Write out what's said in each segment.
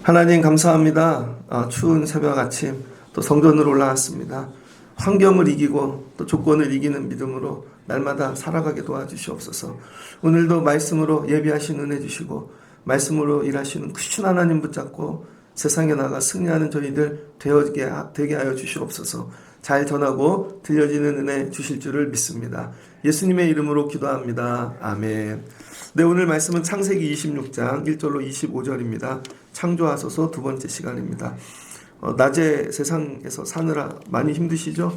하나님 감사합니다. 추운 새벽 아침 또 성전으로 올라왔습니다. 환경을 이기고 또 조건을 이기는 믿음으로 날마다 살아가게 도와주시옵소서. 오늘도 말씀으로 예비하신 은혜 주시고 말씀으로 일하시는 크신 하나님 붙잡고 세상에 나가 승리하는 저희들 되게 하여 주시옵소서. 잘 전하고 들려지는 은혜 주실 줄을 믿습니다. 예수님의 이름으로 기도합니다. 아멘. 네, 오늘 말씀은 창세기 26장 1절로 25절입니다. 창조하소서 두 번째 시간입니다. 낮에 세상에서 사느라 많이 힘드시죠?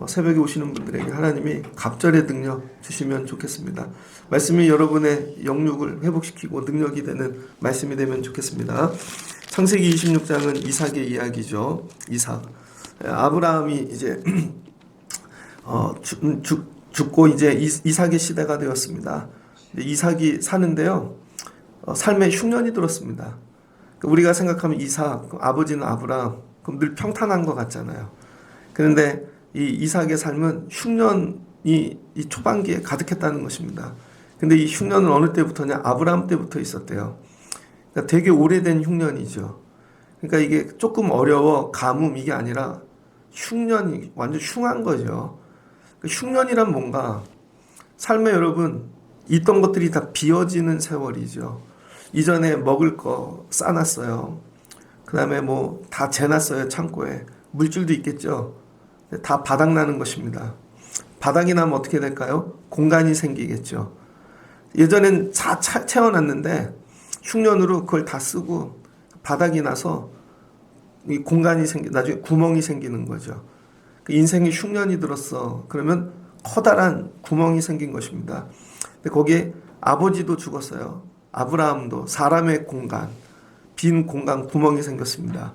새벽에 오시는 분들에게 하나님이 갑절의 능력 주시면 좋겠습니다. 말씀이 여러분의 영육을 회복시키고 능력이 되는 말씀이 되면 좋겠습니다. 창세기 26장은 이삭의 이야기죠. 이삭. 아브라함이 이제 죽고 이제 이삭의 시대가 되었습니다. 이삭이 사는데요, 삶에 흉년이 들었습니다. 우리가 생각하면 이삭, 아버지는 아브라함, 그럼 늘 평탄한 것 같잖아요. 그런데 이 이삭의 삶은 흉년이 이 초반기에 가득했다는 것입니다. 근데 이 흉년은 어느 때부터냐? 아브라함 때부터 있었대요. 그러니까 되게 오래된 흉년이죠. 그러니까 이게 조금 어려워, 가뭄 이게 아니라 흉년이 완전 흉한 거죠. 흉년이란 뭔가 삶에 여러분 있던 것들이 다 비어지는 세월이죠. 이전에 먹을 거 싸놨어요. 그 다음에 뭐 다 재놨어요. 창고에. 물줄도 있겠죠. 다 바닥나는 것입니다. 바닥이 나면 어떻게 될까요? 공간이 생기겠죠. 예전엔 다 채워놨는데 흉년으로 그걸 다 쓰고 바닥이 나서 이 공간이 나중에 구멍이 생기는 거죠. 인생에 흉년이 들었어. 그러면 커다란 구멍이 생긴 것입니다. 근데 거기에 아버지도 죽었어요. 아브라함도 사람의 공간, 빈 공간 구멍이 생겼습니다.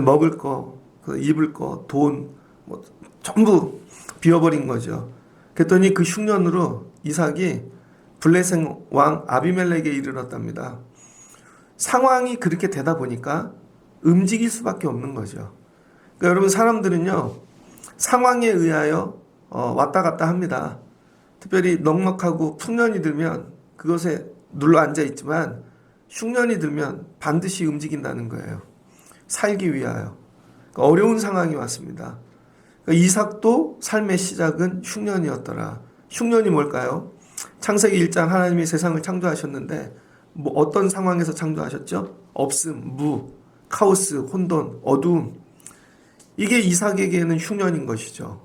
먹을 거, 입을 거, 돈, 뭐 전부 비워버린 거죠. 그랬더니 그 흉년으로 이삭이 블레셋 왕 아비멜렉에 이르렀답니다. 상황이 그렇게 되다 보니까 움직일 수밖에 없는 거죠. 그러니까 여러분 사람들은요, 상황에 의하여 왔다 갔다 합니다. 특별히 넉넉하고 풍년이 들면 그것에 눌러 앉아 있지만 흉년이 들면 반드시 움직인다는 거예요. 살기 위하여. 그러니까 어려운 상황이 왔습니다. 그러니까 이삭도 삶의 시작은 흉년이었더라. 흉년이 뭘까요? 창세기 1장 하나님이 세상을 창조하셨는데 뭐 어떤 상황에서 창조하셨죠? 없음, 무, 카오스, 혼돈, 어두움. 이게 이삭에게는 흉년인 것이죠.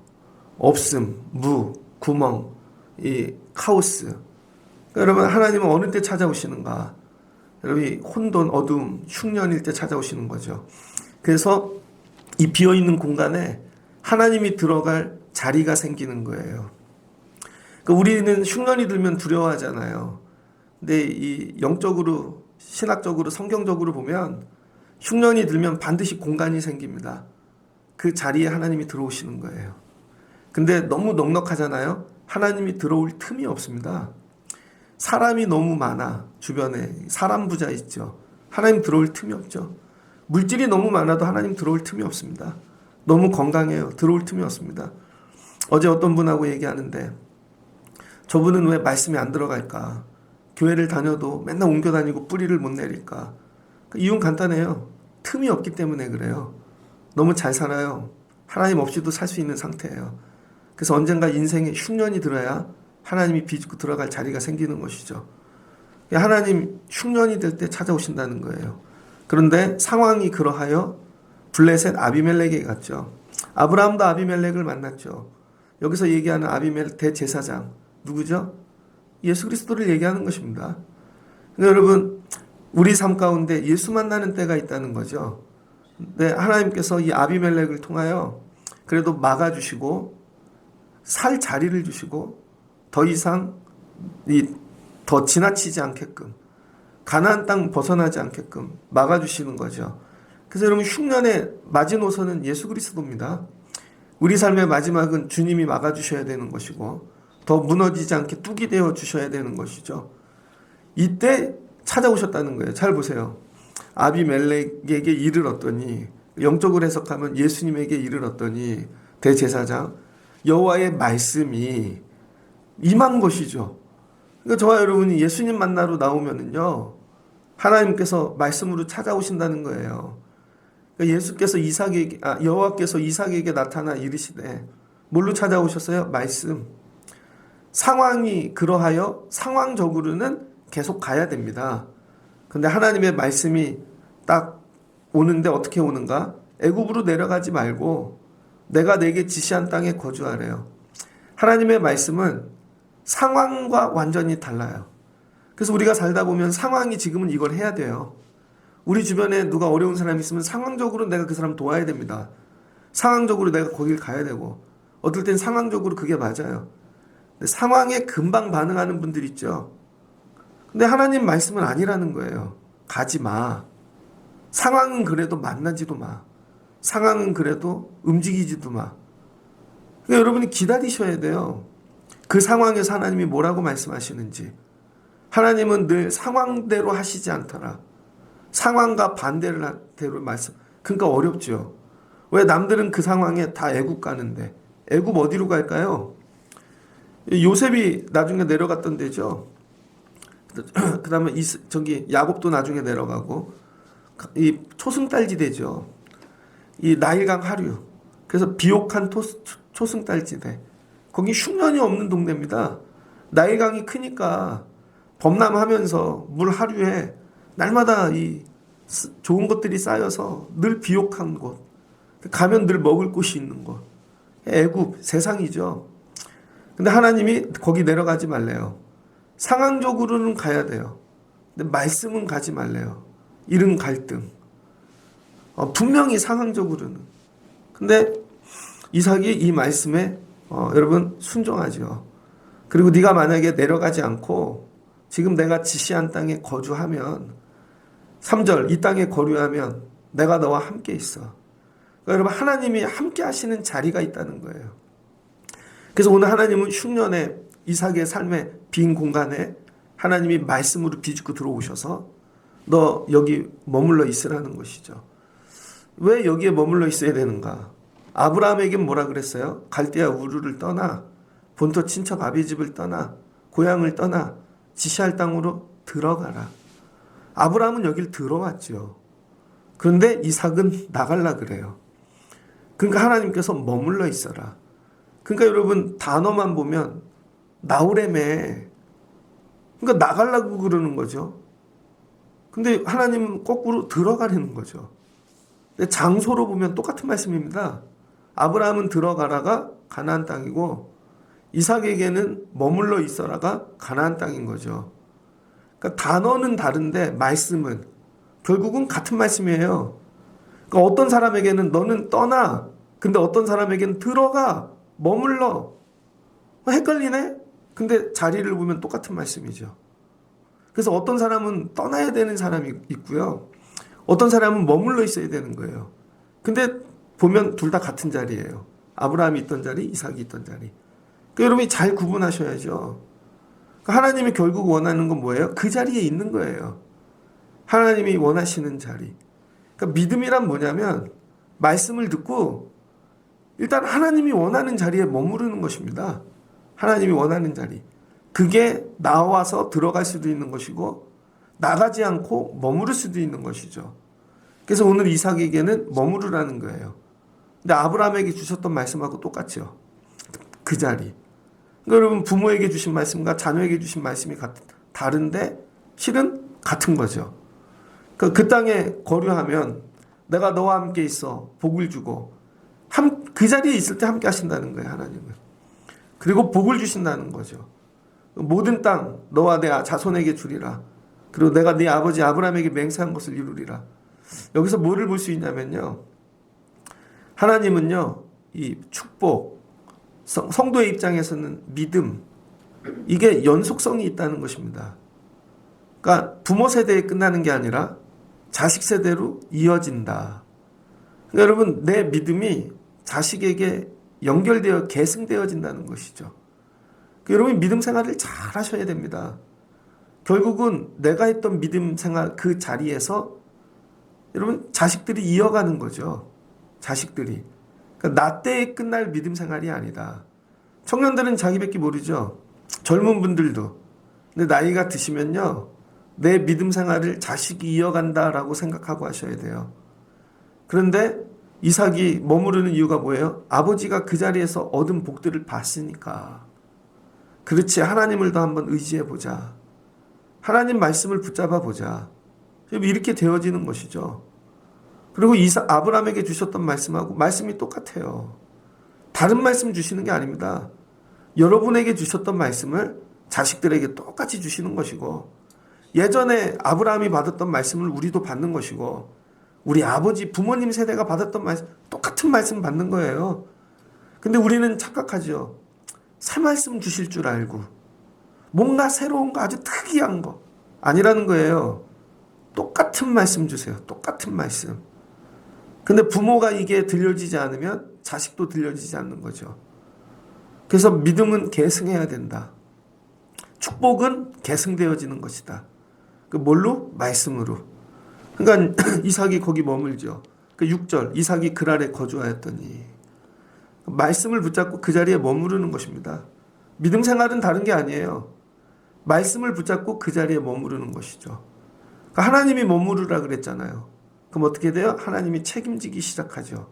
없음, 무, 구멍, 이 카오스. 그러니까 여러분 하나님은 어느 때 찾아오시는가? 여러분이 혼돈, 어두움, 흉년일 때 찾아오시는 거죠. 그래서 이 비어있는 공간에 하나님이 들어갈 자리가 생기는 거예요. 그러니까 우리는 흉년이 들면 두려워하잖아요. 근데 이 영적으로, 신학적으로, 성경적으로 보면 흉년이 들면 반드시 공간이 생깁니다. 그 자리에 하나님이 들어오시는 거예요. 근데 너무 넉넉하잖아요. 하나님이 들어올 틈이 없습니다. 사람이 너무 많아. 주변에 사람 부자 있죠. 하나님 들어올 틈이 없죠. 물질이 너무 많아도 하나님 들어올 틈이 없습니다. 너무 건강해요. 들어올 틈이 없습니다. 어제 어떤 분하고 얘기하는데 저분은 왜 말씀이 안 들어갈까? 교회를 다녀도 맨날 옮겨 다니고 뿌리를 못 내릴까? 이유는 간단해요. 틈이 없기 때문에 그래요. 너무 잘 살아요. 하나님 없이도 살 수 있는 상태예요. 그래서 언젠가 인생에 흉년이 들어야 하나님이 비집고 들어갈 자리가 생기는 것이죠. 하나님 흉년이 될 때 찾아오신다는 거예요. 그런데 상황이 그러하여 블레셋 아비멜렉에 갔죠. 아브라함도 아비멜렉을 만났죠. 여기서 얘기하는 아비멜렉 대제사장 누구죠? 예수 그리스도를 얘기하는 것입니다. 그러니까 여러분 우리 삶 가운데 예수 만나는 때가 있다는 거죠. 네, 하나님께서 이 아비멜렉을 통하여 그래도 막아주시고 살 자리를 주시고 더 이상 더 지나치지 않게끔 가나안 땅 벗어나지 않게끔 막아주시는 거죠. 그래서 여러분 흉년의 마지노선은 예수 그리스도입니다. 우리 삶의 마지막은 주님이 막아주셔야 되는 것이고 더 무너지지 않게 뚝이 되어 주셔야 되는 것이죠. 이때 찾아오셨다는 거예요. 잘 보세요. 아비멜렉에게 이르렀더니 영적으로 해석하면 예수님에게 이르렀더니 대제사장 여호와의 말씀이 임한 것이죠. 그러니까 저와 여러분이 예수님 만나러 나오면은요, 하나님께서 말씀으로 찾아오신다는 거예요. 그러니까 예수께서 여호와께서 이삭에게 나타나 이르시되 뭘로 찾아오셨어요? 말씀. 상황이 그러하여 상황적으로는 계속 가야 됩니다. 근데 하나님의 말씀이 딱 오는데 어떻게 오는가? 애굽으로 내려가지 말고 내가 내게 지시한 땅에 거주하래요. 하나님의 말씀은 상황과 완전히 달라요. 그래서 우리가 살다 보면 상황이 지금은 이걸 해야 돼요. 우리 주변에 누가 어려운 사람이 있으면 상황적으로 내가 그 사람 도와야 됩니다. 상황적으로 내가 거길 가야 되고, 어떨 땐 상황적으로 그게 맞아요. 근데 상황에 금방 반응하는 분들 있죠. 근데 하나님 말씀은 아니라는 거예요. 가지 마. 상황은 그래도 만나지도 마. 상황은 그래도 움직이지도 마. 그러니까 여러분이 기다리셔야 돼요. 그 상황에서 하나님이 뭐라고 말씀하시는지. 하나님은 늘 상황대로 하시지 않더라. 상황과 반대로 말씀. 그러니까 어렵죠. 왜 남들은 그 상황에 다 애굽 가는데 애굽 어디로 갈까요? 요셉이 나중에 내려갔던 데죠. 그 다음에 야곱도 나중에 내려가고, 이 초승달지대죠. 이 나일강 하류. 그래서 비옥한 초승달지대. 거기 흉년이 없는 동네입니다. 나일강이 크니까 범람하면서 물 하류에 날마다 이 좋은 것들이 쌓여서 늘 비옥한 곳. 가면 늘 먹을 곳이 있는 곳. 애굽, 세상이죠. 근데 하나님이 거기 내려가지 말래요. 상황적으로는 가야 돼요. 근데 말씀은 가지 말래요. 이런 갈등. 분명히 상황적으로는. 근데 이삭이 이 말씀에 여러분 순종하죠. 그리고 네가 만약에 내려가지 않고 지금 내가 지시한 땅에 거주하면 3절 이 땅에 거류하면 내가 너와 함께 있어. 그러니까 여러분 하나님이 함께 하시는 자리가 있다는 거예요. 그래서 오늘 하나님은 흉년에 이삭의 삶의 빈 공간에 하나님이 말씀으로 비집고 들어오셔서 너 여기 머물러 있으라는 것이죠. 왜 여기에 머물러 있어야 되는가? 아브라함에겐 뭐라 그랬어요? 갈대아 우르를 떠나 본토 친척 아비집을 떠나 고향을 떠나 지시할 땅으로 들어가라. 아브라함은 여길 들어왔죠. 그런데 이삭은 나갈라 그래요. 그러니까 하나님께서 머물러 있어라. 그러니까 여러분 단어만 보면 나오래매. 그러니까 나가려고 그러는 거죠. 근데 하나님은 거꾸로 들어가려는 거죠. 근데 장소로 보면 똑같은 말씀입니다. 아브라함은 들어가라가 가나안 땅이고 이삭에게는 머물러 있어라가 가나안 땅인 거죠. 그러니까 단어는 다른데 말씀은 결국은 같은 말씀이에요. 그러니까 어떤 사람에게는 너는 떠나. 근데 어떤 사람에게는 들어가. 머물러. 헷갈리네? 근데 자리를 보면 똑같은 말씀이죠. 그래서 어떤 사람은 떠나야 되는 사람이 있고요. 어떤 사람은 머물러 있어야 되는 거예요. 근데 보면 둘 다 같은 자리예요. 아브라함이 있던 자리, 이삭이 있던 자리. 그러니까 여러분이 잘 구분하셔야죠. 그러니까 하나님이 결국 원하는 건 뭐예요? 그 자리에 있는 거예요. 하나님이 원하시는 자리. 그러니까 믿음이란 뭐냐면 말씀을 듣고 일단 하나님이 원하는 자리에 머무르는 것입니다. 하나님이 원하는 자리. 그게 나와서 들어갈 수도 있는 것이고 나가지 않고 머무를 수도 있는 것이죠. 그래서 오늘 이삭에게는 머무르라는 거예요. 근데 아브라함에게 주셨던 말씀하고 똑같죠. 그 자리. 그러니까 여러분 부모에게 주신 말씀과 자녀에게 주신 말씀이 다른데 실은 같은 거죠. 그 땅에 거류하면 내가 너와 함께 있어 복을 주고 그 자리에 있을 때 함께 하신다는 거예요. 하나님은. 그리고 복을 주신다는 거죠. 모든 땅 너와 내 자손에게 주리라. 그리고 내가 네 아버지 아브라함에게 맹세한 것을 이루리라. 여기서 뭐를 볼 수 있냐면요. 하나님은요. 이 축복, 성도의 입장에서는 믿음, 이게 연속성이 있다는 것입니다. 그러니까 부모 세대에 끝나는 게 아니라 자식 세대로 이어진다. 그러니까 여러분 내 믿음이 자식에게 연결되어 계승되어진다는 것이죠. 그러니까 여러분 믿음 생활을 잘 하셔야 됩니다. 결국은 내가 했던 믿음 생활 그 자리에서 여러분 자식들이 이어가는 거죠. 자식들이. 그러니까 나 때에 끝날 믿음 생활이 아니다. 청년들은 자기밖에 모르죠. 젊은 분들도. 근데 나이가 드시면요, 내 믿음 생활을 자식이 이어간다라고 생각하고 하셔야 돼요. 그런데 이삭이 머무르는 이유가 뭐예요? 아버지가 그 자리에서 얻은 복들을 봤으니까. 그렇지, 하나님을 더 한번 의지해 보자. 하나님 말씀을 붙잡아 보자. 이렇게 되어지는 것이죠. 그리고 아브라함에게 주셨던 말씀하고 말씀이 똑같아요. 다른 말씀 주시는 게 아닙니다. 여러분에게 주셨던 말씀을 자식들에게 똑같이 주시는 것이고, 예전에 아브라함이 받았던 말씀을 우리도 받는 것이고, 우리 아버지 부모님 세대가 받았던 말씀, 똑같은 말씀 받는 거예요. 근데 우리는 착각하죠. 새 말씀 주실 줄 알고 뭔가 새로운 거, 아주 특이한 거 아니라는 거예요. 똑같은 말씀 주세요. 똑같은 말씀. 근데 부모가 이게 들려지지 않으면 자식도 들려지지 않는 거죠. 그래서 믿음은 계승해야 된다. 축복은 계승되어지는 것이다. 그 뭘로? 말씀으로. 그러니까 이삭이 거기 머물죠. 그 6절, 이삭이 그 아래 거주하였더니, 말씀을 붙잡고 그 자리에 머무르는 것입니다. 믿음 생활은 다른 게 아니에요. 말씀을 붙잡고 그 자리에 머무르는 것이죠. 그러니까 하나님이 머무르라 그랬잖아요. 그럼 어떻게 돼요? 하나님이 책임지기 시작하죠.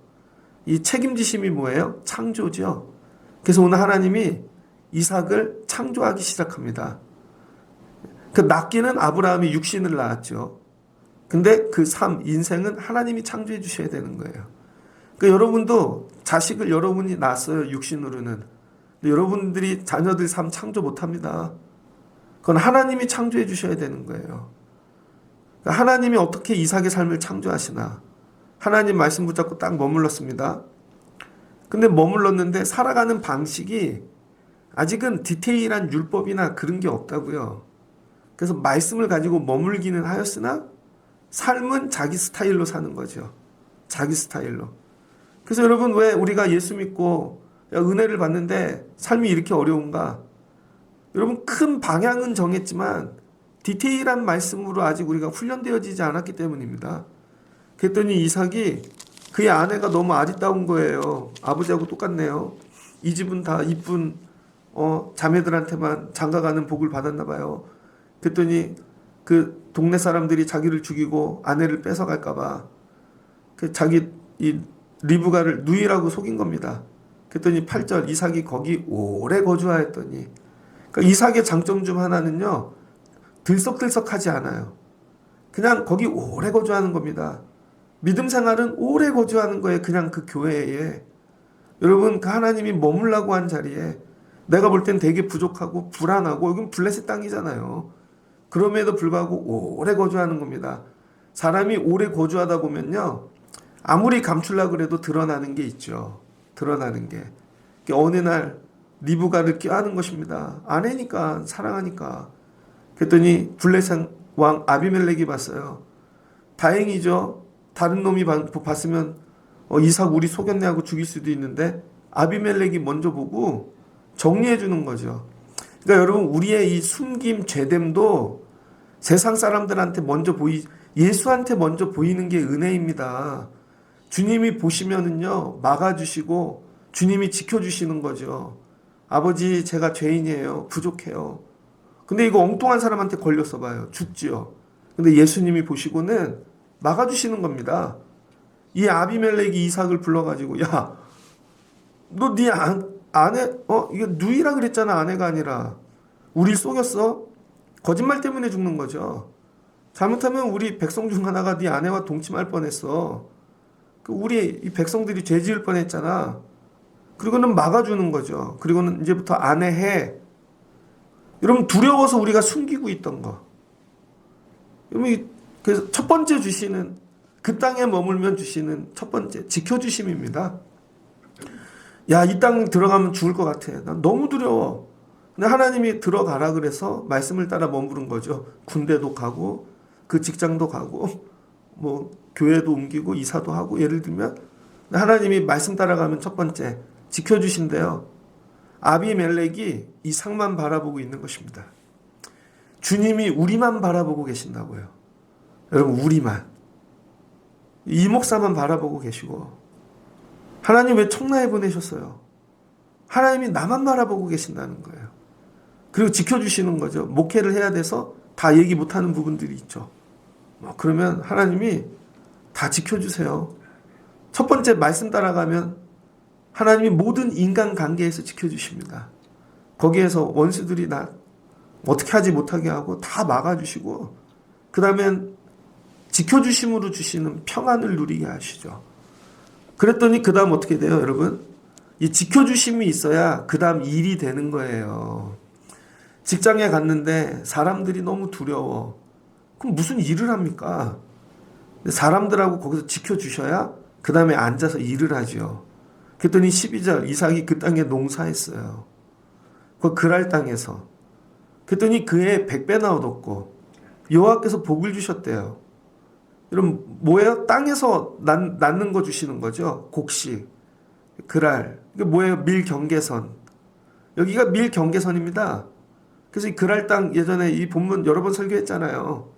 이 책임지심이 뭐예요? 창조죠. 그래서 오늘 하나님이 이삭을 창조하기 시작합니다. 그 낳기는 아브라함이 육신을 낳았죠. 근데 그 삶, 인생은 하나님이 창조해 주셔야 되는 거예요. 그러니까 여러분도 자식을 여러분이 낳았어요, 육신으로는. 근데 여러분들이 자녀들 삶 창조 못합니다. 그건 하나님이 창조해 주셔야 되는 거예요. 그러니까 하나님이 어떻게 이삭의 삶을 창조하시나. 하나님 말씀 붙잡고 딱 머물렀습니다. 근데 머물렀는데 살아가는 방식이 아직은 디테일한 율법이나 그런 게 없다고요. 그래서 말씀을 가지고 머물기는 하였으나 삶은 자기 스타일로 사는 거죠. 자기 스타일로. 그래서 여러분, 왜 우리가 예수 믿고 은혜를 받는데 삶이 이렇게 어려운가? 여러분, 큰 방향은 정했지만 디테일한 말씀으로 아직 우리가 훈련되어지지 않았기 때문입니다. 그랬더니 이삭이, 그의 아내가 너무 아리따운 거예요. 아버지하고 똑같네요. 이 집은 다 이쁜 자매들한테만 장가가는 복을 받았나 봐요. 그랬더니 그 동네 사람들이 자기를 죽이고 아내를 뺏어갈까봐 그 자기 이 리브가를 누이라고 속인 겁니다. 그랬더니 8절, 이삭이 거기 오래 거주하였더니. 그러니까 이삭의 장점 중 하나는요, 들썩들썩하지 않아요. 그냥 거기 오래 거주하는 겁니다. 믿음 생활은 오래 거주하는 거예요. 그냥 그 교회에. 여러분, 그 하나님이 머물라고 한 자리에 내가 볼 땐 되게 부족하고 불안하고, 여긴 블레셋 땅이잖아요. 그럼에도 불구하고 오래 거주하는 겁니다. 사람이 오래 거주하다 보면요, 아무리 감추려고 그래도 드러나는 게 있죠. 드러나는 게. 어느 날 리브가를 껴안은 것입니다. 아내니까, 사랑하니까. 그랬더니 블레셋 왕 아비멜렉이 봤어요. 다행이죠. 다른 놈이 봤으면 이삭 우리 속였네 하고 죽일 수도 있는데, 아비멜렉이 먼저 보고 정리해 주는 거죠. 그러니까 여러분, 우리의 이 숨김, 죄됨도 세상 사람들한테 예수한테 먼저 보이는 게 은혜입니다. 주님이 보시면은요, 막아주시고 주님이 지켜주시는 거죠. 아버지, 제가 죄인이에요. 부족해요. 근데 이거 엉뚱한 사람한테 걸렸어 봐요. 죽지요. 근데 예수님이 보시고는 막아주시는 겁니다. 이 아비멜렉이 이삭을 불러가지고, 야, 너 네 아내, 이거 누이라 그랬잖아. 아내가 아니라. 우리 속였어? 거짓말 때문에 죽는 거죠. 잘못하면 우리 백성 중 하나가 네 아내와 동침할 뻔했어. 우리 이 백성들이 죄 지을 뻔했잖아. 그리고는 막아주는 거죠. 그리고는 이제부터 아내 해. 여러분, 두려워서 우리가 숨기고 있던 거. 여러분, 그래서 첫 번째 주시는, 그 땅에 머물면 주시는 첫 번째 지켜주심입니다. 야, 이 땅 들어가면 죽을 것 같아. 난 너무 두려워. 근데 하나님이 들어가라 그래서 말씀을 따라 머무른 거죠. 군대도 가고 그 직장도 가고 뭐 교회도 옮기고 이사도 하고. 예를 들면 하나님이 말씀 따라가면 첫 번째 지켜주신대요. 아비멜렉이 이삭만 바라보고 있는 것입니다. 주님이 우리만 바라보고 계신다고요. 여러분, 우리만. 이 목사만 바라보고 계시고, 하나님 왜 청라에 보내셨어요? 하나님이 나만 바라보고 계신다는 거예요. 그리고 지켜주시는 거죠. 목회를 해야 돼서 다 얘기 못하는 부분들이 있죠. 그러면 하나님이 다 지켜주세요. 첫 번째 말씀 따라가면 하나님이 모든 인간관계에서 지켜주십니다. 거기에서 원수들이 나 어떻게 하지 못하게 하고 다 막아주시고, 그 다음엔 지켜주심으로 주시는 평안을 누리게 하시죠. 그랬더니 그 다음 어떻게 돼요, 여러분? 이 지켜주심이 있어야 그 다음 일이 되는 거예요. 직장에 갔는데 사람들이 너무 두려워. 그럼 무슨 일을 합니까? 사람들하고 거기서 지켜주셔야 그 다음에 앉아서 일을 하죠. 그랬더니 12절 이삭이 그 땅에 농사했어요. 그 그랄 땅에서. 그랬더니 그의 100배나 얻었고 여호와께서 복을 주셨대요. 여러분 뭐예요? 땅에서 낳는 거 주시는 거죠. 곡식, 그랄. 이게 뭐예요? 밀경계선. 여기가 밀경계선입니다. 그래서 이 그랄 땅 예전에 이 본문 여러 번 설교했잖아요.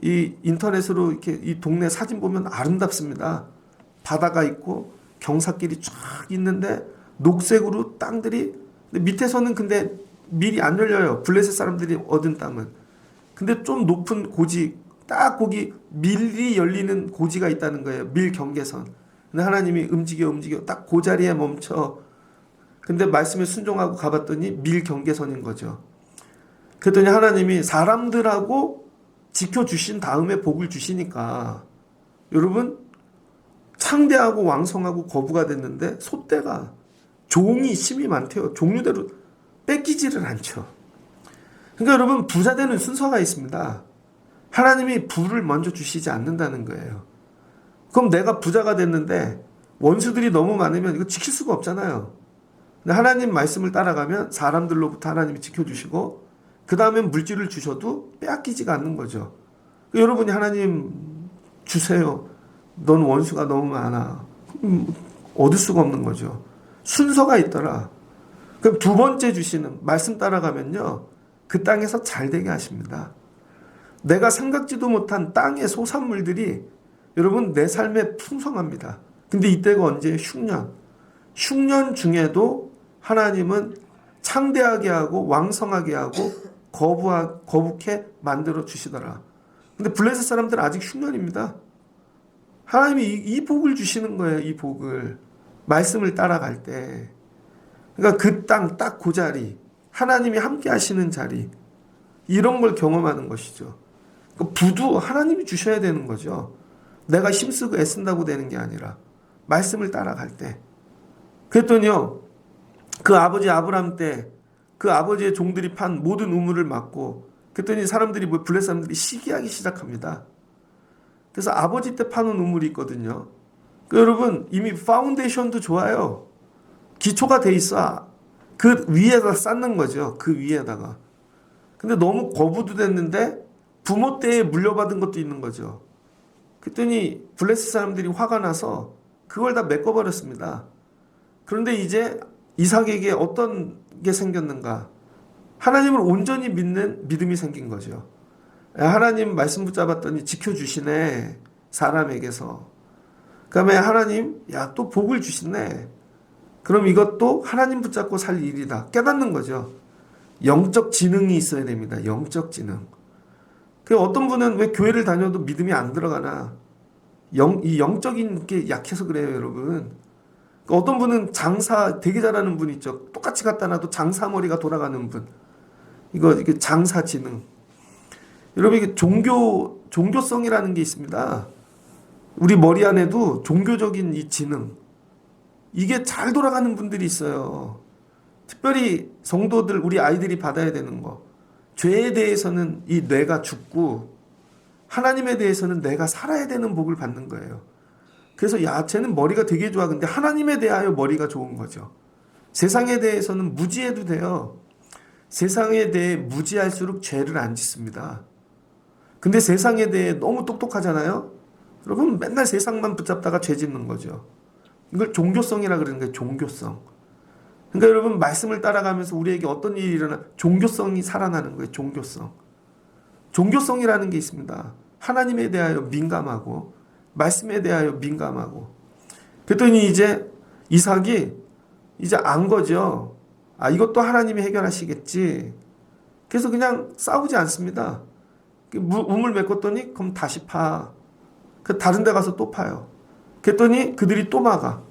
이 인터넷으로 이렇게 이 동네 사진 보면 아름답습니다. 바다가 있고 경사길이 쫙 있는데 녹색으로 땅들이, 근데 밑에서는 근데 밀이 안 열려요. 블레셋 사람들이 얻은 땅은. 근데 좀 높은 고지, 딱 거기 밀이 열리는 고지가 있다는 거예요. 밀 경계선. 근데 하나님이 움직여 딱 그 자리에 멈춰. 근데 말씀에 순종하고 가봤더니 밀 경계선인 거죠. 그랬더니 하나님이 사람들하고 지켜주신 다음에 복을 주시니까 여러분 창대하고 왕성하고 거부가 됐는데 소떼가 종이 힘이 많대요. 종류대로 뺏기지를 않죠. 그러니까 여러분 부자 되는 순서가 있습니다. 하나님이 부를 먼저 주시지 않는다는 거예요. 그럼 내가 부자가 됐는데 원수들이 너무 많으면 이거 지킬 수가 없잖아요. 근데 하나님 말씀을 따라가면 사람들로부터 하나님이 지켜주시고 그 다음엔 물질을 주셔도 빼앗기지가 않는 거죠. 여러분이 하나님 주세요. 넌 원수가 너무 많아. 얻을 수가 없는 거죠. 순서가 있더라. 그럼 두 번째 주시는 말씀 따라가면요. 그 땅에서 잘 되게 하십니다. 내가 생각지도 못한 땅의 소산물들이 여러분 내 삶에 풍성합니다. 근데 이때가 언제? 흉년. 흉년 중에도 하나님은 창대하게 하고 왕성하게 하고 거북해 만들어 주시더라. 근데 블레셋 사람들은 아직 흉년입니다. 하나님이 이 복을 주시는 거예요. 이 복을. 말씀을 따라갈 때. 그러니까 그 땅 딱 그 자리. 하나님이 함께 하시는 자리. 이런 걸 경험하는 것이죠. 그러니까 부도 하나님이 주셔야 되는 거죠. 내가 힘쓰고 애쓴다고 되는 게 아니라 말씀을 따라갈 때. 그랬더니요. 그 아버지 아브라함 때 그 아버지의 종들이 판 모든 우물을 막고 그랬더니 사람들이 블레셋 사람들이 시기하기 시작합니다. 그래서 아버지 때 파는 우물이 있거든요. 그러니까 여러분 이미 파운데이션도 좋아요. 기초가 돼 있어. 그 위에다 쌓는 거죠. 그 위에다가. 근데 너무 거부도 됐는데 부모 때에 물려받은 것도 있는 거죠. 그랬더니 블레셋 사람들이 화가 나서 그걸 다 메꿔버렸습니다. 그런데 이제 이삭에게 어떤 게 생겼는가? 하나님을 온전히 믿는 믿음이 생긴 거죠. 하나님 말씀 붙잡았더니 지켜주시네. 사람에게서. 그 다음에 하나님 또 복을 주시네. 그럼 이것도 하나님 붙잡고 살 일이다. 깨닫는 거죠. 영적 지능이 있어야 됩니다. 영적 지능. 어떤 분은 왜 교회를 다녀도 믿음이 안 들어가나? 이 영적인 게 약해서 그래요, 여러분. 어떤 분은 장사 되게 잘하는 분 있죠. 똑같이 갖다 놔도 장사머리가 돌아가는 분. 이게 장사 지능. 여러분 이게 종교성이라는 게 있습니다. 우리 머리 안에도 종교적인 이 지능. 이게 잘 돌아가는 분들이 있어요. 특별히 성도들, 우리 아이들이 받아야 되는 거. 죄에 대해서는 이 뇌가 죽고 하나님에 대해서는 내가 살아야 되는 복을 받는 거예요. 그래서 쟤는 머리가 되게 좋아. 근데 하나님에 대하여 머리가 좋은 거죠. 세상에 대해서는 무지해도 돼요. 세상에 대해 무지할수록 죄를 안 짓습니다. 근데 세상에 대해 너무 똑똑하잖아요. 여러분 맨날 세상만 붙잡다가 죄 짓는 거죠. 이걸 종교성이라 그러는 거예요. 종교성. 그러니까 여러분 말씀을 따라가면서 우리에게 어떤 일이 일어나 종교성이 살아나는 거예요. 종교성. 종교성이라는 게 있습니다. 하나님에 대하여 민감하고 말씀에 대하여 민감하고 그랬더니 이제 이삭이 이제 안 거죠. 아, 이것도 하나님이 해결하시겠지. 그래서 그냥 싸우지 않습니다. 우물 메꿨더니 그럼 다시 파. 그 다른 데 가서 또 파요. 그랬더니 그들이 또 막아.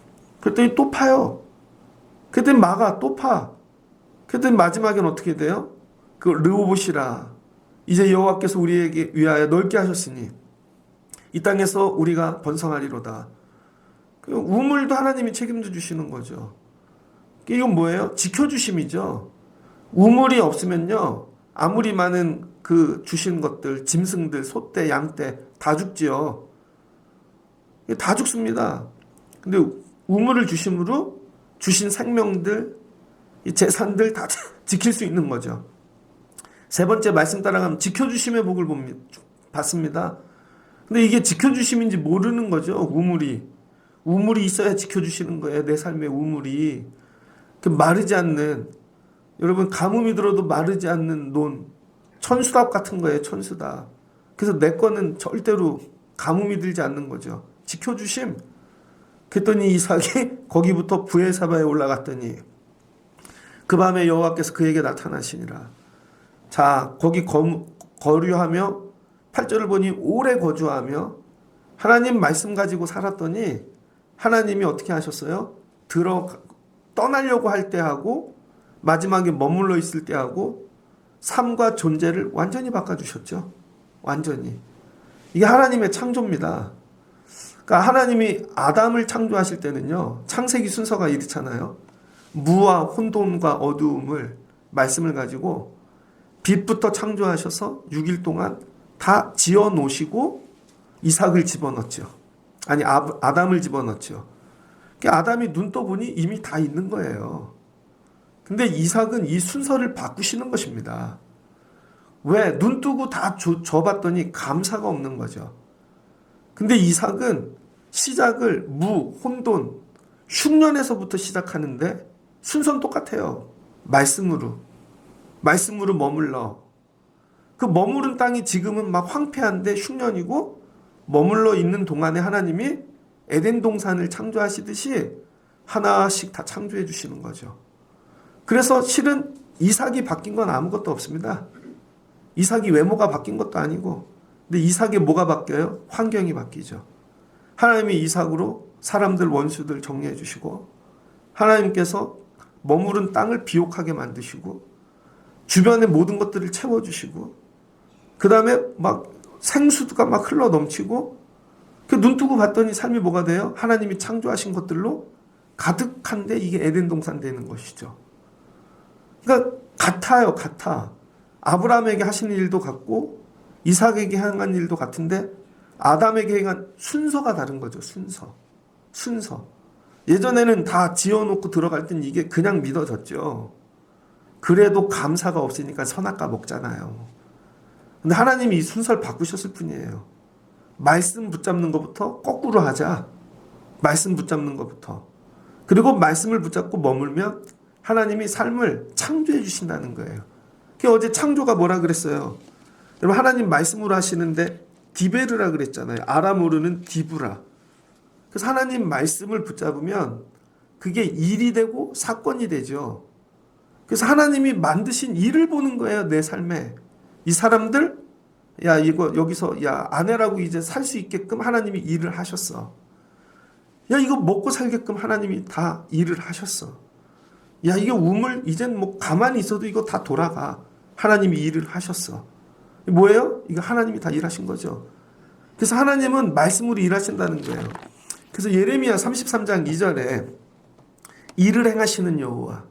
그랬더니 또 파요. 그랬더니 막아 또 파. 그랬더니 마지막엔 어떻게 돼요? 그 르호봇이라 이제 여호와께서 우리에게 위하여 넓게 하셨으니 이 땅에서 우리가 번성하리로다. 우물도 하나님이 책임져 주시는 거죠. 이건 뭐예요? 지켜주심이죠. 우물이 없으면요, 아무리 많은 그 주신 것들, 짐승들, 소떼, 양떼 다 죽지요. 다 죽습니다. 근데 우물을 주심으로 주신 생명들, 이 재산들 다 지킬 수 있는 거죠. 세 번째 말씀 따라가면 지켜주심의 복을 받습니다. 근데 이게 지켜주심인지 모르는 거죠. 우물이 있어야 지켜주시는 거예요. 내 삶의 우물이. 그 마르지 않는, 여러분 가뭄이 들어도 마르지 않는 논, 천수답 같은 거예요. 천수답. 그래서 내 거는 절대로 가뭄이 들지 않는 거죠. 지켜주심. 그랬더니 이삭이 거기부터 브엘사바에 올라갔더니 그 밤에 여호와께서 그에게 나타나시니라. 자, 거기 거류하며 8절을 보니 오래 거주하며 하나님 말씀 가지고 살았더니 하나님이 어떻게 하셨어요? 떠나려고 할 때 하고 마지막에 머물러 있을 때 하고 삶과 존재를 완전히 바꿔주셨죠. 완전히. 이게 하나님의 창조입니다. 그러니까 하나님이 아담을 창조하실 때는요, 창세기 순서가 이렇잖아요. 무와 혼돈과 어두움을 말씀을 가지고 빛부터 창조하셔서 6일 동안 다 지어 놓으시고 이삭을 집어넣죠. 아니, 아담을 집어넣죠. 그러니까 아담이 눈 떠보니 이미 다 있는 거예요. 근데 이삭은 이 순서를 바꾸시는 것입니다. 왜? 눈 뜨고 다 줘봤더니 감사가 없는 거죠. 근데 이삭은 시작을 혼돈, 흉년에서부터 시작하는데 순서는 똑같아요. 말씀으로 머물러. 그 머무른 땅이 지금은 막 황폐한데 흉년이고 머물러 있는 동안에 하나님이 에덴 동산을 창조하시듯이 하나씩 다 창조해 주시는 거죠. 그래서 실은 이삭이 바뀐 건 아무것도 없습니다. 이삭이 외모가 바뀐 것도 아니고, 근데 이삭의 뭐가 바뀌어요? 환경이 바뀌죠. 하나님이 이삭으로 사람들 원수들 정리해 주시고, 하나님께서 머무른 땅을 비옥하게 만드시고, 주변의 모든 것들을 채워주시고, 그 다음에 막 생수가 막 흘러 넘치고, 눈 뜨고 봤더니 삶이 뭐가 돼요? 하나님이 창조하신 것들로 가득한데 이게 에덴 동산 되는 것이죠. 그러니까 같아요, 같아. 아브라함에게 하신 일도 같고 이삭에게 행한 일도 같은데 아담에게 행한 순서가 다른 거죠. 순서. 예전에는 다 지어놓고 들어갈 땐 이게 그냥 믿어졌죠. 그래도 감사가 없으니까 선악과 먹잖아요. 근데 하나님이 이 순서를 바꾸셨을 뿐이에요. 말씀 붙잡는 것부터 거꾸로 하자. 말씀 붙잡는 것부터. 그리고 말씀을 붙잡고 머물면 하나님이 삶을 창조해 주신다는 거예요. 어제 창조가 뭐라 그랬어요? 여러분, 하나님 말씀으로 하시는데 디베르라 그랬잖아요. 아람어로는 디브라. 그래서 하나님 말씀을 붙잡으면 그게 일이 되고 사건이 되죠. 그래서 하나님이 만드신 일을 보는 거예요. 내 삶에. 이 사람들, 야, 이거 여기서, 야, 아내라고 이제 살 수 있게끔 하나님이 일을 하셨어. 야, 이거 먹고 살게끔 하나님이 다 일을 하셨어. 야, 이게 우물, 이젠 뭐 가만히 있어도 이거 다 돌아가. 하나님이 일을 하셨어. 뭐예요? 이거 하나님이 다 일하신 거죠. 그래서 하나님은 말씀으로 일하신다는 거예요. 그래서 예레미야 33장 2절에 일을 행하시는 여호와,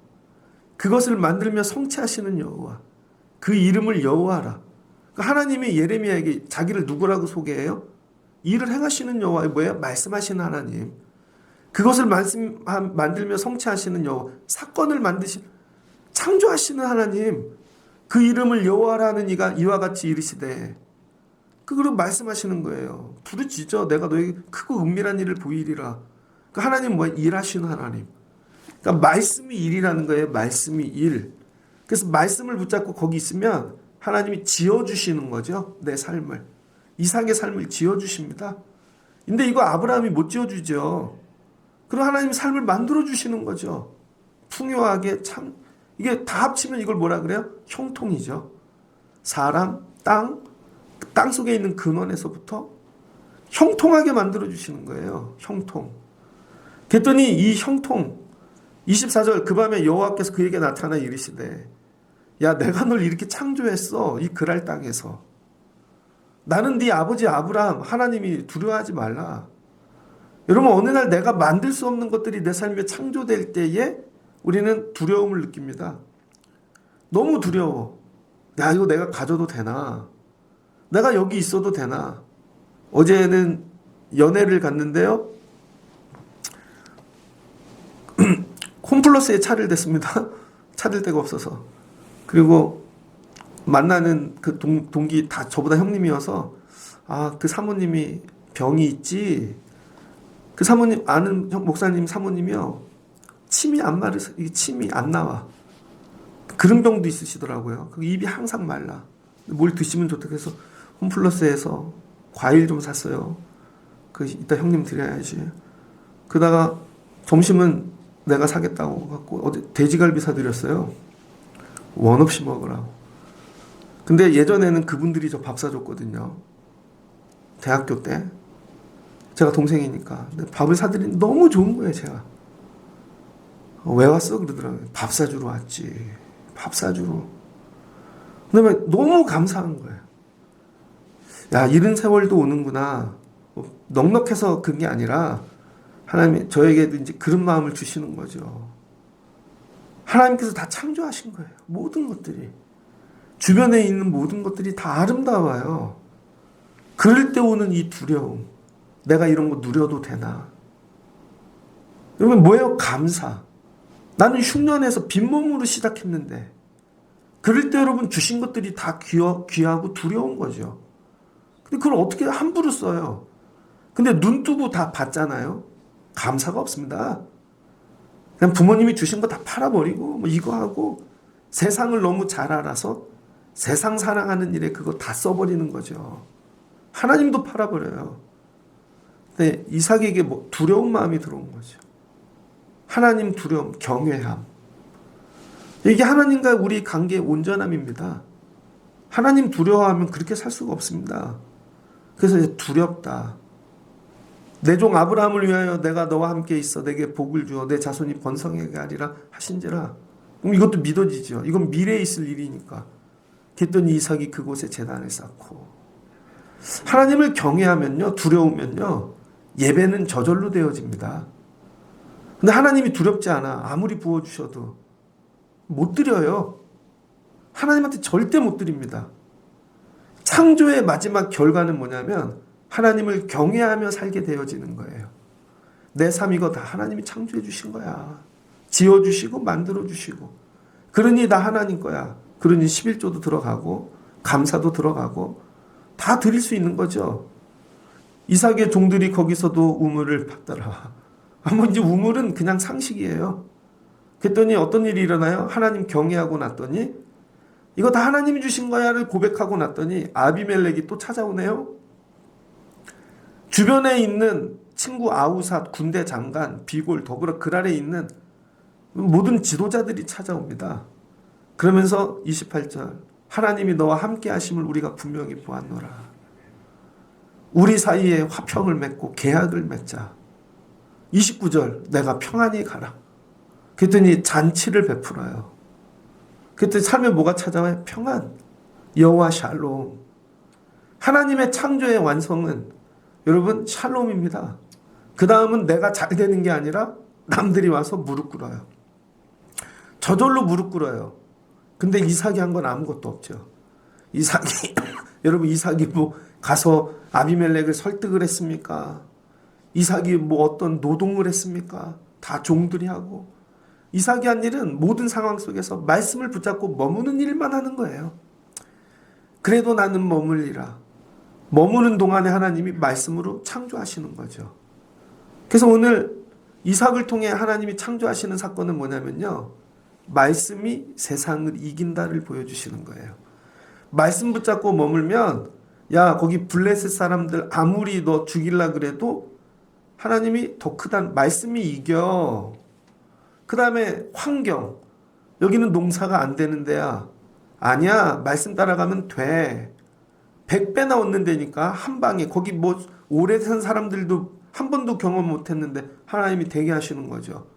그것을 만들며 성취하시는 여호와, 그 이름을 여호와라. 그러니까 하나님이 예레미야에게 자기를 누구라고 소개해요? 일을 행하시는 여호와, 뭐예요? 말씀하시는 하나님. 그것을 만들며 성취하시는 여호와, 사건을 창조하시는 하나님. 그 이름을 여호와라는 이가 이와 같이 이르시되, 그걸 말씀하시는 거예요. 부르짖어 내가 너에게 크고 은밀한 일을 보이리라. 그러니까 하나님 뭐예요? 일하시는 하나님. 그러니까 말씀이 일이라는 거예요. 말씀이 일. 그래서 말씀을 붙잡고 거기 있으면 하나님이 지어주시는 거죠. 내 삶을. 이삭의 삶을 지어주십니다. 근데 이거 아브라함이 못 지어주죠. 그리고 하나님이 삶을 만들어 주시는 거죠. 풍요하게 참 이게 다 합치면 이걸 뭐라 그래요? 형통이죠. 사람, 땅 속에 있는 근원에서부터 형통하게 만들어 주시는 거예요. 형통. 그랬더니 이 형통 24절 그 밤에 여호와께서 그에게 나타나 이르시되 야 내가 널 이렇게 창조했어 이 그랄 땅에서 나는 네 아버지 아브라함 하나님이 두려워하지 말라. 여러분 어느 날 내가 만들 수 없는 것들이 내 삶에 창조될 때에 우리는 두려움을 느낍니다. 너무 두려워. 야 이거 내가 가져도 되나? 내가 여기 있어도 되나? 어제는 연애를 갔는데요. 홈플러스에 차를 댔습니다. 찾을 데가 없어서. 그리고 만나는 그 동기 다 저보다 형님이어서 그 사모님이 병이 있지. 그 사모님 아는 목사님 사모님이요. 침이 안 마르서 침이 안 나와. 그런 병도 있으시더라고요. 입이 항상 말라. 뭘 드시면 좋다 그래서 홈플러스에서 과일 좀 샀어요. 이따 형님 드려야지. 그러다가 점심은 내가 사겠다고 갖고 어제 돼지갈비 사드렸어요. 원 없이 먹으라고. 근데 예전에는 그분들이 저 밥 사줬거든요. 대학교 때. 제가 동생이니까. 근데 밥을 사드리니 너무 좋은 거예요, 제가. 왜 왔어? 그러더라고요. 밥 사주러 왔지. 밥 사주러. 근데 너무 감사한 거예요. 야, 이런 세월도 오는구나. 넉넉해서 그런 게 아니라 하나님이 저에게도 이제 그런 마음을 주시는 거죠. 하나님께서 다 창조하신 거예요. 모든 것들이. 주변에 있는 모든 것들이 다 아름다워요. 그럴 때 오는 이 두려움. 내가 이런 거 누려도 되나? 여러분 뭐예요? 감사. 나는 흉년에서 빈몸으로 시작했는데 그럴 때 여러분 주신 것들이 다 귀하고 두려운 거죠. 근데 그걸 어떻게 함부로 써요? 근데 눈 뜨고 다 받잖아요. 감사가 없습니다. 그냥 부모님이 주신 거 다 팔아버리고 뭐 이거 하고 세상을 너무 잘 알아서 세상 사랑하는 일에 그거 다 써버리는 거죠. 하나님도 팔아버려요. 근데 이삭에게 두려운 마음이 들어온 거죠. 하나님 두려움, 경외함. 이게 하나님과 우리 관계의 온전함입니다. 하나님 두려워하면 그렇게 살 수가 없습니다. 그래서 이제 두렵다. 내 종 아브라함을 위하여 내가 너와 함께 있어 내게 복을 주어 내 자손이 번성하게 하리라 하신지라. 그럼 이것도 믿어지죠. 이건 미래에 있을 일이니까. 그랬더니 이삭이 그곳에 제단을 쌓고. 하나님을 경외하면요, 두려우면요, 예배는 저절로 되어집니다. 근데 하나님이 두렵지 않아. 아무리 부어주셔도 못 드려요. 하나님한테 절대 못 드립니다. 창조의 마지막 결과는 뭐냐면 하나님을 경외하며 살게 되어지는 거예요. 내 삶 이거 다 하나님이 창조해 주신 거야. 지어주시고 만들어주시고. 그러니 다 하나님 거야. 그러니 11조도 들어가고 감사도 들어가고 다 드릴 수 있는 거죠. 이삭의 종들이 거기서도 우물을 받더라. 뭐 이제 우물은 그냥 상식이에요. 그랬더니 어떤 일이 일어나요? 하나님 경외하고 났더니 이거 다 하나님이 주신 거야를 고백하고 났더니 아비멜렉이 또 찾아오네요. 주변에 있는 친구 아우삿, 군대 장관, 비골, 더불어 그 아래에 있는 모든 지도자들이 찾아옵니다. 그러면서 28절 하나님이 너와 함께 하심을 우리가 분명히 보았노라. 우리 사이에 화평을 맺고 계약을 맺자. 29절 내가 평안히 가라. 그랬더니 잔치를 베풀어요. 그랬더니 삶에 뭐가 찾아와요? 평안. 여호와 샬롬. 하나님의 창조의 완성은 여러분 샬롬입니다. 그 다음은 내가 잘 되는 게 아니라 남들이 와서 무릎 꿇어요. 저절로 무릎 꿇어요. 근데 이삭이 한 건 아무것도 없죠. 이삭이 여러분 이삭이 뭐 가서 아비멜렉을 설득을 했습니까? 이삭이 뭐 어떤 노동을 했습니까? 다 종들이 하고. 이삭이 한 일은 모든 상황 속에서 말씀을 붙잡고 머무는 일만 하는 거예요. 그래도 나는 머물리라. 머무는 동안에 하나님이 말씀으로 창조하시는 거죠. 그래서 오늘 이삭을 통해 하나님이 창조하시는 사건은 뭐냐면요. 말씀이 세상을 이긴다를 보여주시는 거예요. 말씀 붙잡고 머물면 야 거기 블레셋 사람들 아무리 너 죽일라 그래도 하나님이 더 크단 말씀이 이겨. 그 다음에 환경. 여기는 농사가 안 되는 데야. 아니야. 말씀 따라가면 돼. 100배나 얻는 데니까 한 방에. 거기 뭐 오래 산 사람들도 한 번도 경험 못 했는데 하나님이 되게 하시는 거죠.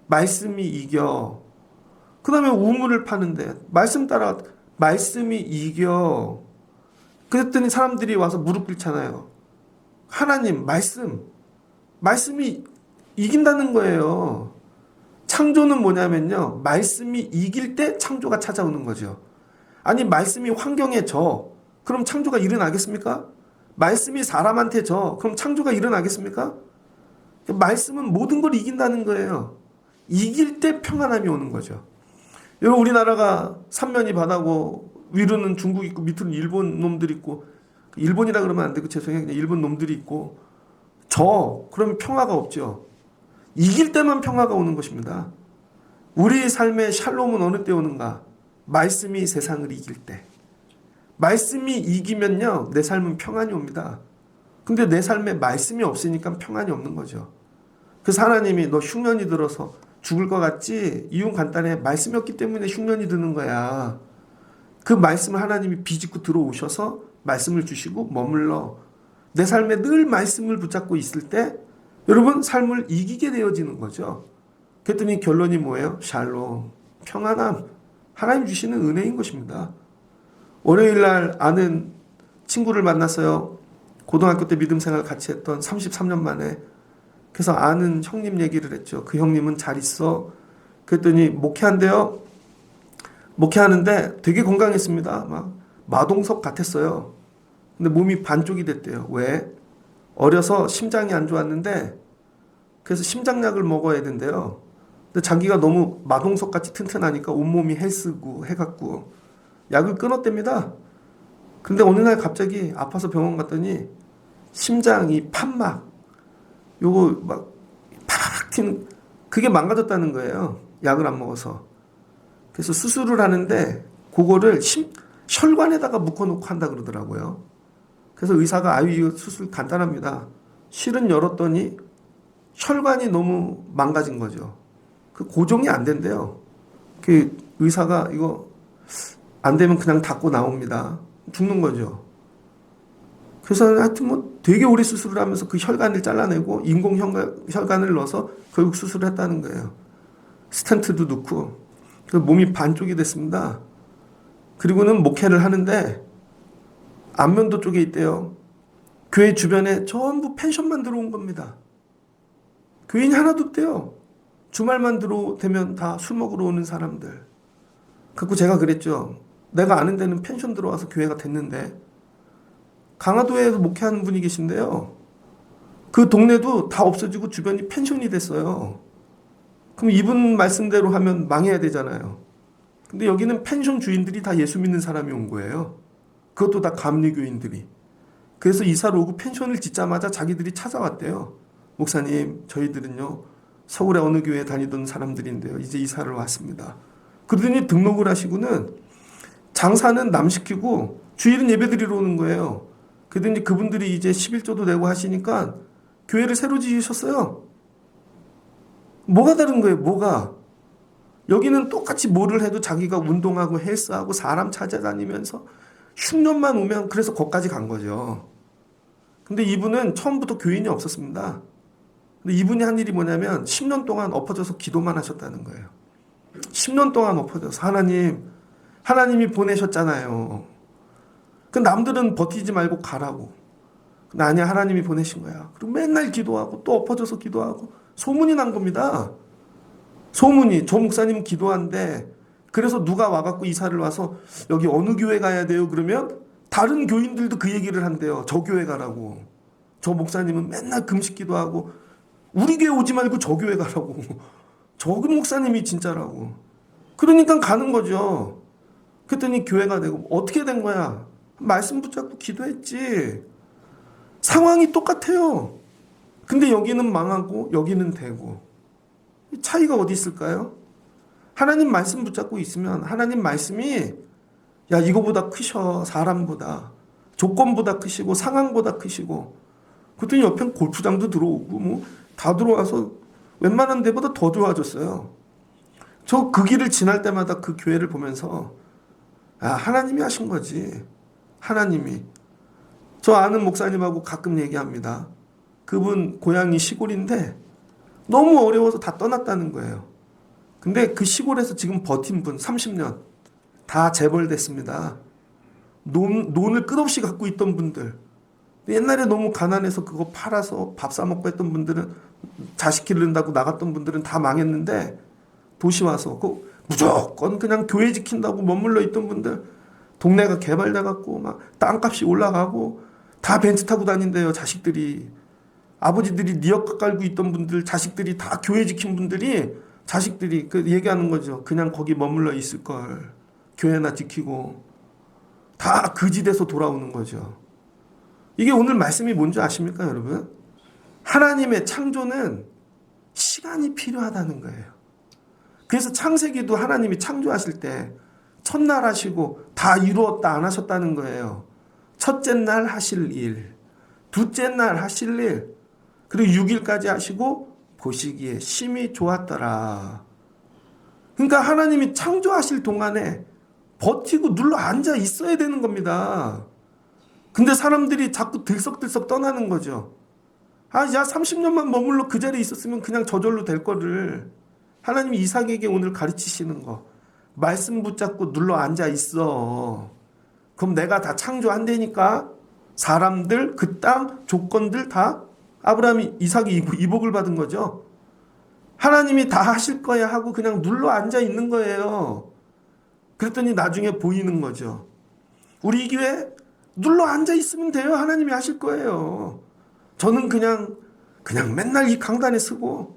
말씀이 이겨. 그 다음에 우물을 파는데 말씀 따라 말씀이 이겨. 그랬더니 사람들이 와서 무릎 꿇잖아요. 하나님 말씀이 이긴다는 거예요. 창조는 뭐냐면요, 말씀이 이길 때 창조가 찾아오는 거죠. 아니 말씀이 환경에 져, 그럼 창조가 일어나겠습니까? 말씀이 사람한테 져, 그럼 창조가 일어나겠습니까? 말씀은 모든 걸 이긴다는 거예요. 이길 때 평안함이 오는 거죠. 여러분, 우리나라가 삼면이 바다고 위로는 중국 있고 밑으로는 일본 놈들 있고, 일본이라 그러면 안 되고 죄송해요, 그냥 일본 놈들이 있고, 그러면 평화가 없죠. 이길 때만 평화가 오는 것입니다. 우리의 삶의 샬롬은 어느 때 오는가? 말씀이 세상을 이길 때. 말씀이 이기면요, 내 삶은 평안이 옵니다. 근데 내 삶에 말씀이 없으니까 평안이 없는 거죠. 그래서 하나님이 너 흉년이 들어서 죽을 것 같지? 이유는 간단해. 말씀이 없기 때문에 흉년이 드는 거야. 그 말씀을 하나님이 비집고 들어오셔서 말씀을 주시고 머물러. 내 삶에 늘 말씀을 붙잡고 있을 때 여러분 삶을 이기게 되어지는 거죠. 그랬더니 결론이 뭐예요? 샬롬, 평안함. 하나님 주시는 은혜인 것입니다. 월요일 날 아는 친구를 만났어요. 고등학교 때 믿음 생활 같이 했던 33년 만에. 그래서 아는 형님 얘기를 했죠. 그 형님은 잘 있어. 그랬더니 목회한대요. 목회하는데 되게 건강했습니다. 막 마동석 같았어요. 근데 몸이 반쪽이 됐대요. 왜? 어려서 심장이 안 좋았는데 그래서 심장약을 먹어야 된대요. 근데 자기가 너무 마동석 같이 튼튼하니까 온몸이 헬스고 해갖고 약을 끊었답니다. 근데 어느 날 갑자기 아파서 병원 갔더니 심장이 판막 요거 막 팍 튀는 그게 망가졌다는 거예요. 약을 안 먹어서. 그래서 수술을 하는데 그거를 혈관에다가 묶어놓고 한다 그러더라고요. 그래서 의사가 아유 이거 수술 간단합니다. 실은 열었더니 혈관이 너무 망가진 거죠. 그 고정이 안 된대요. 그 의사가 이거 안 되면 그냥 닫고 나옵니다. 죽는 거죠. 그래서 하여튼 뭐 되게 오래 수술을 하면서 그 혈관을 잘라내고 인공 혈관을 넣어서 결국 수술을 했다는 거예요. 스텐트도 넣고. 그래서 몸이 반쪽이 됐습니다. 그리고는 목회를 하는데 안면도 쪽에 있대요. 교회 주변에 전부 펜션만 들어온 겁니다. 교인이 하나도 없대요. 주말만 되면 다 술 먹으러 오는 사람들. 그래서 제가 그랬죠. 내가 아는 데는 펜션 들어와서 교회가 됐는데 강화도에서 목회하는 분이 계신데요. 그 동네도 다 없어지고 주변이 펜션이 됐어요. 그럼 이분 말씀대로 하면 망해야 되잖아요. 근데 여기는 펜션 주인들이 다 예수 믿는 사람이 온 거예요. 그것도 다 감리교인들이. 그래서 이사를 오고 펜션을 짓자마자 자기들이 찾아왔대요. 목사님, 저희들은요 서울의 어느 교회에 다니던 사람들인데요 이제 이사를 왔습니다. 그러더니 등록을 하시고는 장사는 남 시키고 주일은 예배드리러 오는 거예요. 그러더니 그분들이 이제 11조도 내고 하시니까 교회를 새로 지으셨어요. 뭐가 다른 거예요? 뭐가? 여기는 똑같이 뭐를 해도 자기가 운동하고 헬스하고 사람 찾아다니면서 흉년만 오면 그래서 거기까지 간 거죠. 근데 이분은 처음부터 교인이 없었습니다. 근데 이분이 한 일이 뭐냐면 10년 동안 엎어져서 기도만 하셨다는 거예요. 10년 동안 엎어져서 하나님이 보내셨잖아요. 그 남들은 버티지 말고 가라고. 근데 아니야, 하나님이 보내신 거야. 그리고 맨날 기도하고 또 엎어져서 기도하고 소문이 난 겁니다. 소문이 조 목사님 기도한데 그래서 누가 와갖고 이사를 와서 여기 어느 교회 가야 돼요? 그러면 다른 교인들도 그 얘기를 한대요. 저 교회 가라고. 저 목사님은 맨날 금식 기도하고 우리 교회 오지 말고 저 교회 가라고. 저 목사님이 진짜라고. 그러니까 가는 거죠. 그랬더니 교회가 되고 어떻게 된 거야? 말씀 붙잡고 기도했지. 상황이 똑같아요. 근데 여기는 망하고 여기는 되고. 차이가 어디 있을까요? 하나님 말씀 붙잡고 있으면 하나님 말씀이 야 이거보다 크셔. 사람보다. 조건보다 크시고 상황보다 크시고. 그랬더니 옆엔 골프장도 들어오고 뭐 다 들어와서 웬만한 데보다 더 좋아졌어요. 저 그 길을 지날 때마다 그 교회를 보면서 하나님이 하신 거지. 하나님이. 저 아는 목사님하고 가끔 얘기합니다. 그분 고향이 시골인데 너무 어려워서 다 떠났다는 거예요. 근데 그 시골에서 지금 버틴 분 30년 다 재벌됐습니다. 논을 끝없이 갖고 있던 분들, 옛날에 너무 가난해서 그거 팔아서 밥 사 먹고 했던 분들은, 자식 기른다고 나갔던 분들은 다 망했는데 도시 와서 무조건 그냥 교회 지킨다고 머물러 있던 분들, 동네가 개발돼 갖고 막 땅값이 올라가고 다 벤츠 타고 다닌대요. 자식들이. 아버지들이 리어카 깔고 있던 분들, 자식들이 다 교회 지킨 분들이, 자식들이 그 얘기하는 거죠. 그냥 거기 머물러 있을 걸. 교회나 지키고. 다 거지돼서 돌아오는 거죠. 이게 오늘 말씀이 뭔지 아십니까, 여러분? 하나님의 창조는 시간이 필요하다는 거예요. 그래서 창세기도 하나님이 창조하실 때 첫날 하시고 다 이루었다 안 하셨다는 거예요. 첫째 날 하실 일, 둘째 날 하실 일, 그리고 6일까지 하시고 보시기에 심히 좋았더라. 그러니까 하나님이 창조하실 동안에 버티고 눌러 앉아 있어야 되는 겁니다. 근데 사람들이 자꾸 들썩들썩 떠나는 거죠. 야 30년만 머물러 그 자리에 있었으면 그냥 저절로 될 거를. 하나님이 이삭에게 오늘 가르치시는 거, 말씀 붙잡고 눌러 앉아 있어. 그럼 내가 다 창조한다니까. 사람들, 그 땅, 조건들 다 아브라함이, 이삭이 이복을 받은 거죠. 하나님이 다 하실 거야 하고 그냥 눌러 앉아 있는 거예요. 그랬더니 나중에 보이는 거죠. 우리 교회 눌러 앉아 있으면 돼요. 하나님이 하실 거예요. 저는 그냥 맨날 이 강단에 서고,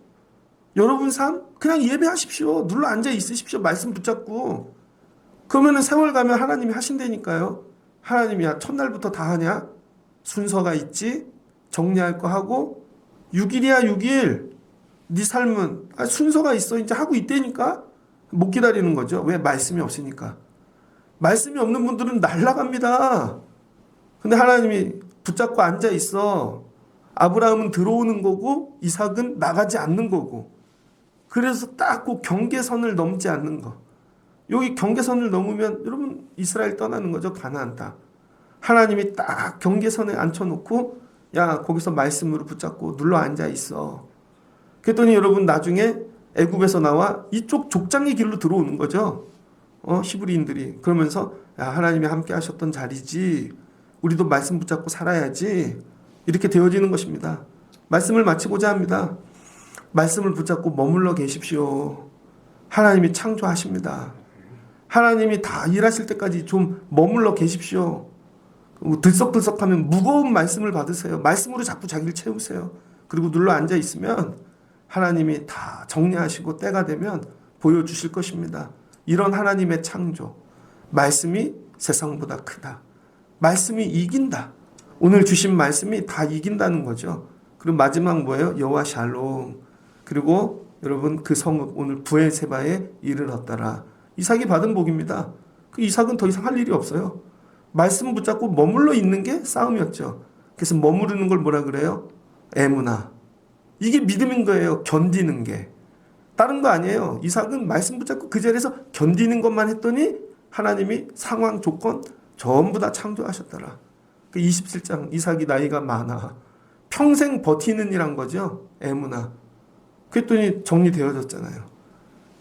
여러분 삶 그냥 예배하십시오. 눌러 앉아 있으십시오. 말씀 붙잡고. 그러면은 세월 가면 하나님이 하신다니까요. 하나님이 첫날부터 다 하냐? 순서가 있지. 정리할 거 하고 6일이야 6일. 네 삶은 순서가 있어. 이제 하고 있다니까. 못 기다리는 거죠. 왜? 말씀이 없으니까. 말씀이 없는 분들은 날아갑니다. 근데 하나님이 붙잡고 앉아 있어. 아브라함은 들어오는 거고 이삭은 나가지 않는 거고. 그래서 딱 그 경계선을 넘지 않는 거. 여기 경계선을 넘으면 여러분 이스라엘 떠나는 거죠. 가나안 땅. 하나님이 딱 경계선에 앉혀놓고 야 거기서 말씀으로 붙잡고 눌러 앉아 있어. 그랬더니 여러분 나중에 애굽에서 나와 이쪽 족장의 길로 들어오는 거죠. 히브리인들이. 그러면서 야 하나님이 함께 하셨던 자리지. 우리도 말씀 붙잡고 살아야지. 이렇게 되어지는 것입니다. 말씀을 마치고자 합니다. 말씀을 붙잡고 머물러 계십시오. 하나님이 창조하십니다. 하나님이 다 일하실 때까지 좀 머물러 계십시오. 들썩들썩하면 무거운 말씀을 받으세요. 말씀으로 자꾸 자기를 채우세요. 그리고 눌러 앉아 있으면 하나님이 다 정리하시고 때가 되면 보여주실 것입니다. 이런 하나님의 창조. 말씀이 세상보다 크다. 말씀이 이긴다. 오늘 주신 말씀이 다 이긴다는 거죠. 그리고 마지막 뭐예요? 여호와 샬롬. 그리고 여러분 그 성읍 오늘 브엘세바에 이르렀더라. 이삭이 받은 복입니다. 그 이삭은 더 이상 할 일이 없어요. 말씀 붙잡고 머물러 있는 게 싸움이었죠. 그래서 머무르는 걸 뭐라 그래요? 에무나. 이게 믿음인 거예요. 견디는 게. 다른 거 아니에요. 이삭은 말씀 붙잡고 그 자리에서 견디는 것만 했더니 하나님이 상황 조건 전부 다 창조하셨더라. 그 27장 이삭이 나이가 많아. 평생 버티는 이란 거죠. 에무나. 그랬더니 정리되어졌잖아요.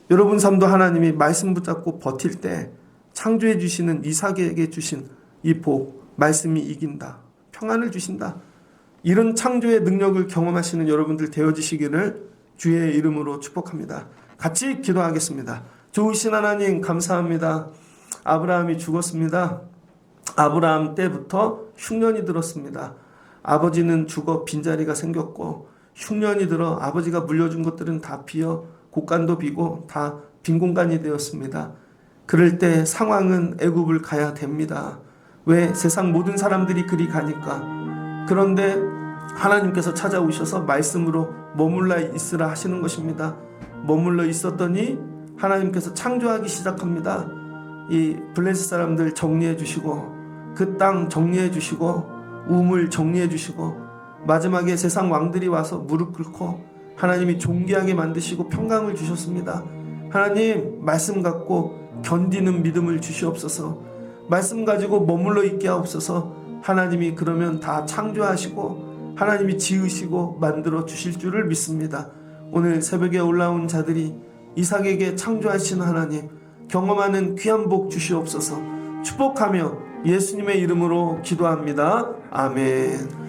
여러분 삶도 하나님이 말씀 붙잡고 버틸 때 창조해 주시는 이삭에게 주신 이 복, 말씀이 이긴다. 평안을 주신다. 이런 창조의 능력을 경험하시는 여러분들 되어지시기를 주의 이름으로 축복합니다. 같이 기도하겠습니다. 좋으신 하나님 감사합니다. 아브라함이 죽었습니다. 아브라함 때부터 흉년이 들었습니다. 아버지는 죽어 빈자리가 생겼고 흉년이 들어 아버지가 물려준 것들은 다 비어 곡간도 비고 다 빈 공간이 되었습니다. 그럴 때 상황은 애굽을 가야 됩니다. 왜? 세상 모든 사람들이 그리 가니까. 그런데 하나님께서 찾아오셔서 말씀으로 머물러 있으라 하시는 것입니다. 머물러 있었더니 하나님께서 창조하기 시작합니다. 이 블레셋 사람들 정리해 주시고 그 땅 정리해 주시고 우물 정리해 주시고 마지막에 세상 왕들이 와서 무릎 꿇고 하나님이 존귀하게 만드시고 평강을 주셨습니다. 하나님, 말씀 갖고 견디는 믿음을 주시옵소서. 말씀 가지고 머물러 있게 하옵소서. 하나님이 그러면 다 창조하시고 하나님이 지으시고 만들어 주실 줄을 믿습니다. 오늘 새벽에 올라온 자들이 이삭에게 창조하신 하나님 경험하는 귀한 복 주시옵소서. 축복하며 예수님의 이름으로 기도합니다. 아멘.